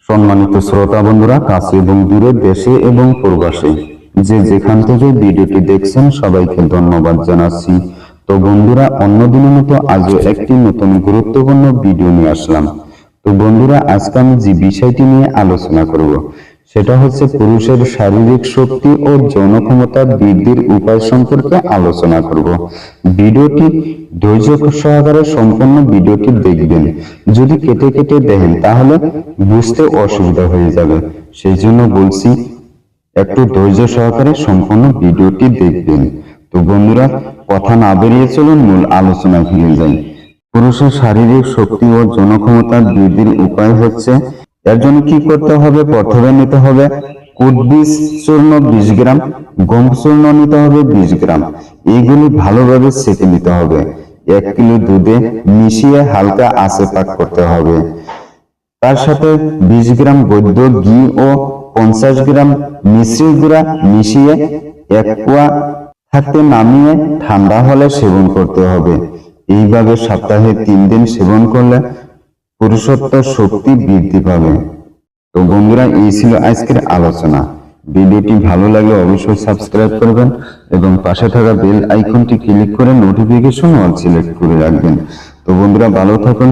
সম্মানিত শ্রোতা বন্ধুরা, কাছে এবং দূরে, দেশে এবং প্রবাসে যে যেখান থেকে ভিডিওটি দেখছেন সবাইকে ধন্যবাদ জানাচ্ছি। তো বন্ধুরা, অন্যদিনের মতো আজও একটি নতুন গুরুত্বপূর্ণ ভিডিও নিয়ে আসলাম। তো বন্ধুরা, আজকে আমি যে বিষয়টি নিয়ে আলোচনা করব সেটা হচ্ছে পুরুষের শারীরিক শক্তি ও যৌন ক্ষমতা বৃদ্ধির উপায় সম্পর্কে আলোচনা করব। ভিডিওটি ধৈর্য সহকারে সম্পূর্ণ ভিডিওটি দেখবেন। যদি কেটে কেটে দেখেন তাহলে বুঝতে অসুবিধা হয়ে যাবে, সেই জন্য বলছি একটু ধৈর্য সহকারে সম্পূর্ণ ভিডিওটি দেখবেন। তো বন্ধুরা, কথা না বেরিয়ে চলুন মূল আলোচনায় ফিরে যাই। পুরুষের শারীরিক শক্তি ও যৌন ক্ষমতা বৃদ্ধির উপায় হচ্ছে, এর জন্য কি করতে হবে? প্রথমে নিতে হবে কুট বীজ চূর্ণ 20 গ্রাম, গম চূর্ণ নিতে হবে 20 গ্রাম। এইগুলি ভালোভাবে সেঁকে নিতে হবে। 1 কিলো দুধে মিশিয়ে হালকা আঁচে পাক করতে হবে। তার সাথে 20 গ্রাম বৈদ্য ঘি ও 50 গ্রাম মিশ্রি গুঁড়া মিশিয়ে 1 কোয়া থাকতে নামিয়ে ঠান্ডা হলে সেবন করতে হবে। এইভাবে সপ্তাহে 3 দিন সেবন করলে পুরুষত্ব শক্তি বৃদ্ধি পাবে। তো বন্ধুরা, এই ছিল আজকের আলোচনা। ভিডিওটি ভালো লাগলে অবশ্যই সাবস্ক্রাইব করবেন এবং পাশে থাকা বেল আইকনটি ক্লিক করে নোটিফিকেশন অল সিলেক্ট করে রাখবেন। তো বন্ধুরা, ভালো থাকুন।